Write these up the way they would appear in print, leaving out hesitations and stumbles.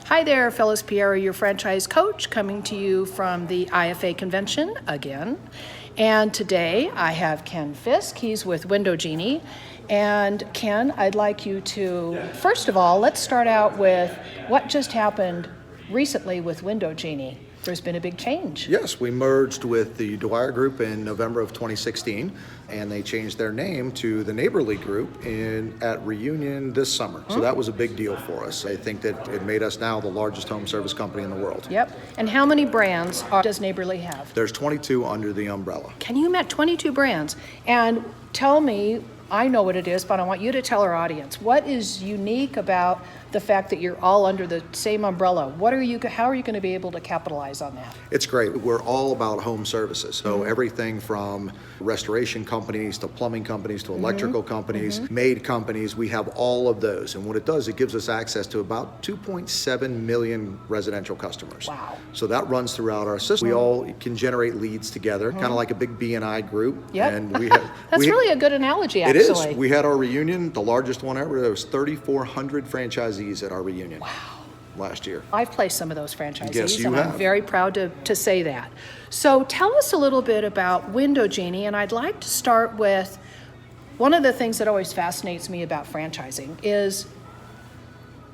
Hi there, Phyllis Pierre, your franchise coach, coming to you from the IFA convention again. And today I have Ken Fisk. He's with Window Genie. And Ken, I'd like you to, first of all, let's start out with what just happened recently with Window Genie. There's been a big change. Yes, we merged with the Dwyer Group in November of 2016, and they changed their name to the Neighborly Group at Reunion this summer. So that was a big deal for us. I think that it made us now the largest home service company in the world. Yep. And how many brands does Neighborly have? There's 22 under the umbrella. Can you imagine 22 brands? And tell me, I know what it is, but I want you to tell our audience, what is unique about the fact that you're all under the same umbrella? How are you going to be able to capitalize on that? It's great. We're all about home services. So everything from restoration companies to plumbing companies to electrical companies, maid companies, we have all of those. And what it does, it gives us access to about 2.7 million residential customers. Wow. So that runs throughout our system. We all can generate leads together, kind of like a big B&I group. Yep. And we have, That's really a good analogy, actually. It is. We had our reunion, the largest one ever. There was 3,400 franchisees at our reunion. Wow. Last year. I've placed some of those franchisees, Yes, you and have. I'm very proud to say that. So tell us a little bit about Window Genie, and I'd like to start with one of the things that always fascinates me about franchising is,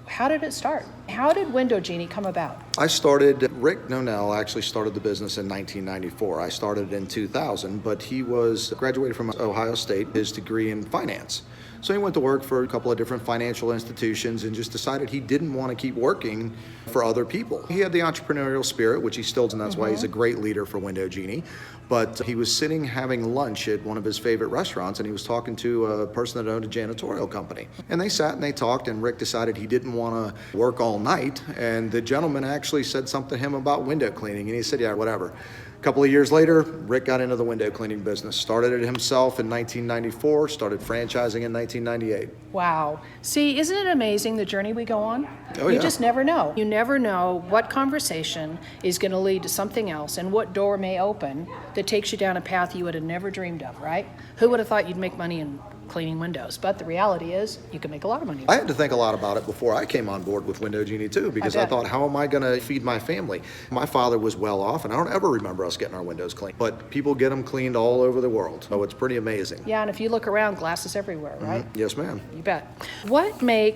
how did it start? How did Window Genie come about? Rick Nonell actually started the business in 1994. I started in 2000, but he graduated from Ohio State, his degree in finance. So he went to work for a couple of different financial institutions and just decided he didn't want to keep working for other people. He had the entrepreneurial spirit, which he still does, and that's why he's a great leader for Window Genie. But he was sitting having lunch at one of his favorite restaurants, and he was talking to a person that owned a janitorial company. And they sat and they talked, and Rick decided he didn't want to work all night. And the gentleman actually said something to him about window cleaning, and he said, yeah, whatever. A couple of years later, Rick got into the window cleaning business, started it himself in 1994, started franchising in 1998. Wow. See, isn't it amazing the journey we go on? Oh, You yeah. just never know. You never know what conversation is going to lead to something else and what door may open that takes you down a path you would have never dreamed of, right? Who would have thought you'd make money in cleaning windows? But the reality is you can make a lot of money. I had to think a lot about it before I came on board with Window Genie too, because I thought, how am I going to feed my family? My father was well off, and I don't ever remember us getting our windows cleaned. But people get them cleaned all over the world, so it's pretty amazing. Yeah, and if you look around, glass is everywhere, right? Yes, ma'am. You bet.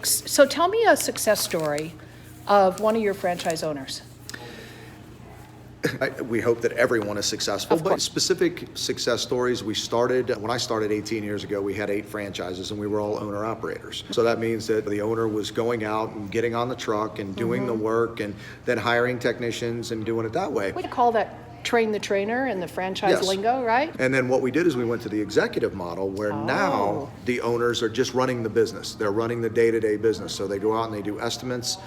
So tell me a success story of one of your franchise owners. We hope that everyone is successful, Of but course. specific success stories, when I started 18 years ago, we had 8 franchises and we were all owner operators. So that means that the owner was going out and getting on the truck and doing the work and then hiring technicians and doing it that way. We call that train the trainer in the franchise Yes. lingo, right? And then what we did is we went to the executive model where now the owners are just running the business. They're running the day-to-day business. So they go out and they do estimates.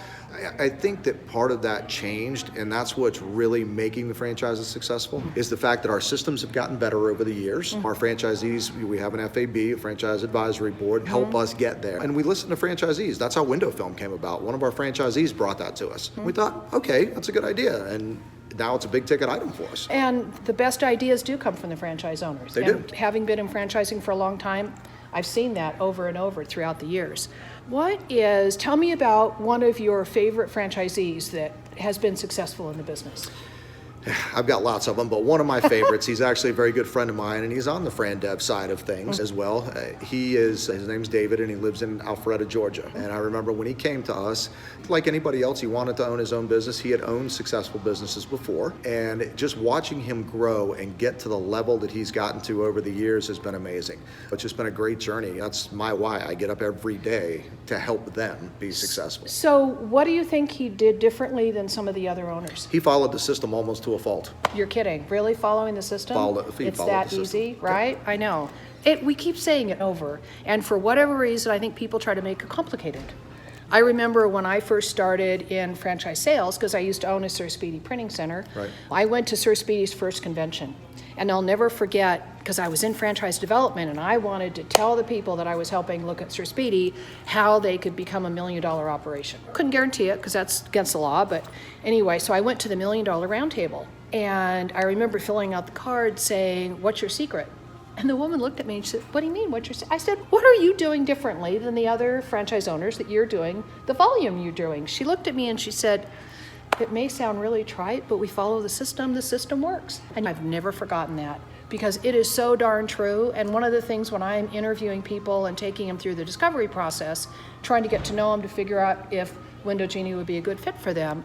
I think that part of that changed, and that's what's really making the franchises successful, is the fact that our systems have gotten better over the years. Our franchisees, we have an FAB, a Franchise Advisory Board, help us get there. And we listen to franchisees. That's how Window Film came about. One of our franchisees brought that to us. We thought, okay, that's a good idea. And now it's a big ticket item for us. And the best ideas do come from the franchise owners. They and do. Having been in franchising for a long time, I've seen that over and over throughout the years. Tell me about one of your favorite franchisees that has been successful in the business. I've got lots of them, but one of my favorites, he's actually a very good friend of mine, and he's on the Fran Dev side of things as well. His name's David, and he lives in Alpharetta, Georgia. And I remember when he came to us, like anybody else, he wanted to own his own business. He had owned successful businesses before, and just watching him grow and get to the level that he's gotten to over the years has been amazing. It's just been a great journey. That's my why. I get up every day to help them be successful. So what do you think he did differently than some of the other owners? He followed the system almost to a fault. You're kidding. Really following the system? It's that the system. easy, right? I know. We keep saying it over, and for whatever reason, I think people try to make it complicated. I remember when I first started in franchise sales, because I used to own a Sir Speedy printing center, Right. I went to Sir Speedy's first convention. And I'll never forget, because I was in franchise development and I wanted to tell the people that I was helping look at Sir Speedy how they could become $1 million operation. Couldn't guarantee it because that's against the law, but anyway, so I went to the $1 Million Roundtable. And I remember filling out the card saying, "What's your secret?" And the woman looked at me and she said, what do you mean? What you're saying? I said, what are you doing differently than the other franchise owners that you're doing the volume you're doing? She looked at me and she said, it may sound really trite, but we follow the system works. And I've never forgotten that because it is so darn true. And one of the things when I'm interviewing people and taking them through the discovery process, trying to get to know them to figure out if Window Genie would be a good fit for them,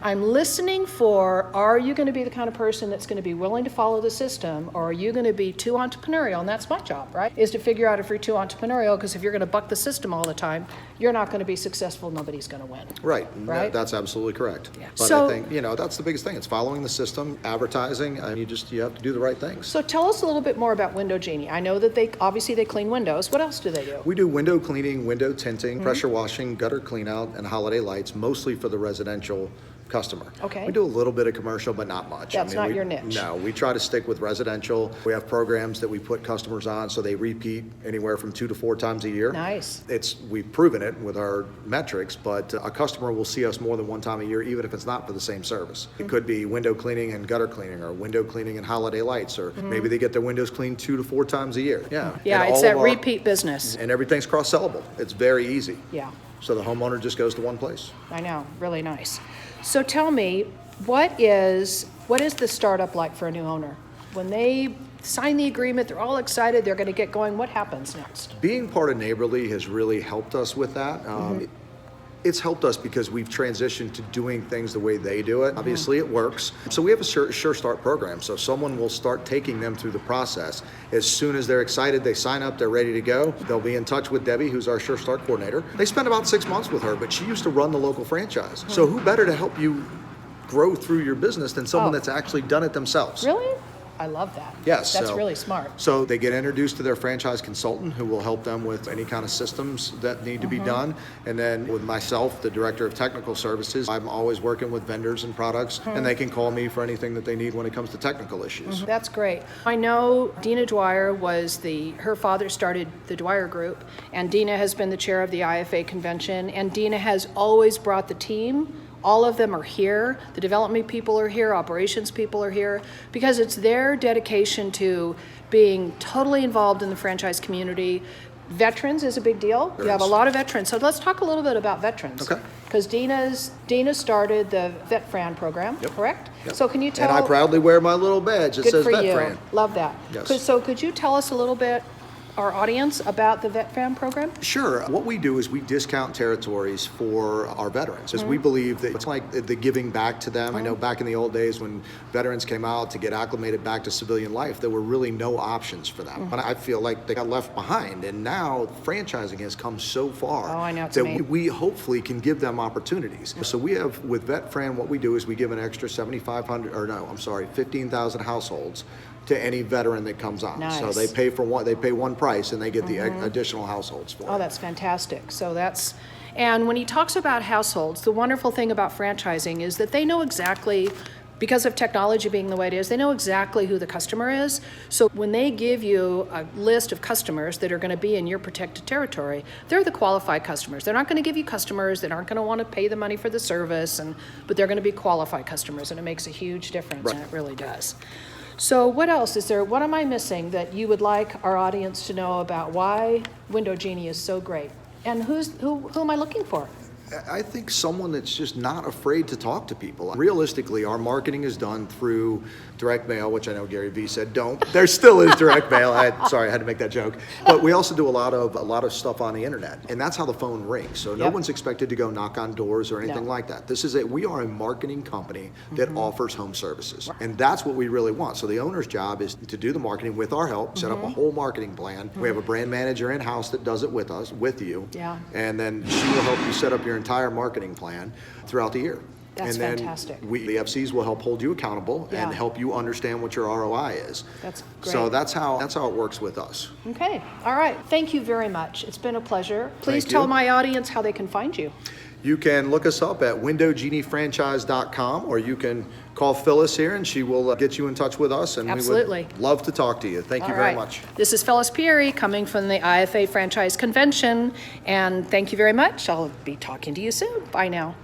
I'm listening for, are you going to be the kind of person that's going to be willing to follow the system, or are you going to be too entrepreneurial? And that's my job, right? Is to figure out if you're too entrepreneurial, because if you're going to buck the system all the time, you're not going to be successful, nobody's going to win. Right. Right? That's absolutely correct. Yeah. But So- I think, that's the biggest thing. It's following the system, advertising, and you have to do the right things. So tell us a little bit more about Window Genie. I know that they clean windows. What else do they do? We do window cleaning, window tinting, pressure washing, gutter clean out, and holiday lights, mostly for the residential customer. Okay. We do a little bit of commercial, but not much. That's not your niche. No, we try to stick with residential. We have programs that we put customers on so they repeat anywhere from 2 to 4 times a year. Nice. We've proven it with our metrics, but a customer will see us more than one time a year, even if it's not for the same service. It could be window cleaning and gutter cleaning, or window cleaning and holiday lights, or maybe they get their windows cleaned 2 to 4 times a year. Yeah. Yeah, And it's all that of our- repeat business. And everything's cross-sellable. It's very easy. Yeah, So the homeowner just goes to one place. I know, really nice. So tell me, what is the startup like for a new owner? When they sign the agreement, they're all excited, they're going to get going, what happens next? Being part of Neighborly has really helped us with that. It's helped us because we've transitioned to doing things the way they do it. Obviously, it works. So we have a Sure Start program. So someone will start taking them through the process. As soon as they're excited, they sign up, they're ready to go. They'll be in touch with Debbie, who's our Sure Start coordinator. They spend about 6 months with her, but she used to run the local franchise. So who better to help you grow through your business than someone that's actually done it themselves? Really? I love that. Yes. That's so- really smart. So they get introduced to their franchise consultant who will help them with any kind of systems that need to be done. And then with myself, the director of technical services, I'm always working with vendors and products, and they can call me for anything that they need when it comes to technical issues. That's great. I know Dina Dwyer her father started the Dwyer Group, and Dina has been the chair of the IFA convention, and Dina has always brought the team. All of them are here. The development people are here, operations people are here, because it's their dedication to being totally involved in the franchise community. Veterans is a big deal. You have a lot of veterans. So let's talk a little bit about veterans. Okay. Because Dina started the Vet Fran program, correct? Yep. So can you tell? And I proudly wear my little badge that Good says for Vet you. Fran. Love that. Yes. So could you tell us a little bit, our audience, about the Vet Fran program? Sure. What we do is we discount territories for our veterans, as we believe that it's like the giving back to them. I know back in the old days when veterans came out to get acclimated back to civilian life, there were really no options for them. But I feel like they got left behind, and now franchising has come so far Oh, I know, it's that amazing. we hopefully can give them opportunities. So we have, with Vet Fran, what we do is we give an extra 15,000 households to any veteran that comes on. So Nice. they pay one price, and they get the additional households for it. Oh, that's fantastic. And when he talks about households, the wonderful thing about franchising is that they know exactly, because of technology being the way it is, they know exactly who the customer is. So when they give you a list of customers that are going to be in your protected territory, they're the qualified customers. They're not going to give you customers that aren't going to want to pay the money for the service, but they're going to be qualified customers, and it makes a huge difference, and it really does. So what else is there? What am I missing that you would like our audience to know about why Window Genie is so great? And who am I looking for? I think someone that's just not afraid to talk to people. Realistically, our marketing is done through direct mail, which I know Gary Vee said don't. There still is direct mail. Sorry, I had to make that joke. But we also do a lot of stuff on the internet, and that's how the phone rings. So no one's expected to go knock on doors or anything like that. We are a marketing company that offers home services, and that's what we really want. So the owner's job is to do the marketing with our help, set up a whole marketing plan. We have a brand manager in-house that does it with you. Yeah. And then she will help you set up your entire marketing plan throughout the year. That's and then fantastic. The FCs will help hold you accountable Yeah. and help you understand what your ROI is. That's great. So that's how it works with us. Okay. All right. Thank you very much. It's been a pleasure. Please Thank tell you. my audience how they can find you. You can look us up at windowgeniefranchise.com, or you can call Phyllis here and she will get you in touch with us, and Absolutely. we would love to talk to you. Thank you All very right. much. This is Phyllis Peary coming from the IFA Franchise Convention, and thank you very much. I'll be talking to you soon. Bye now.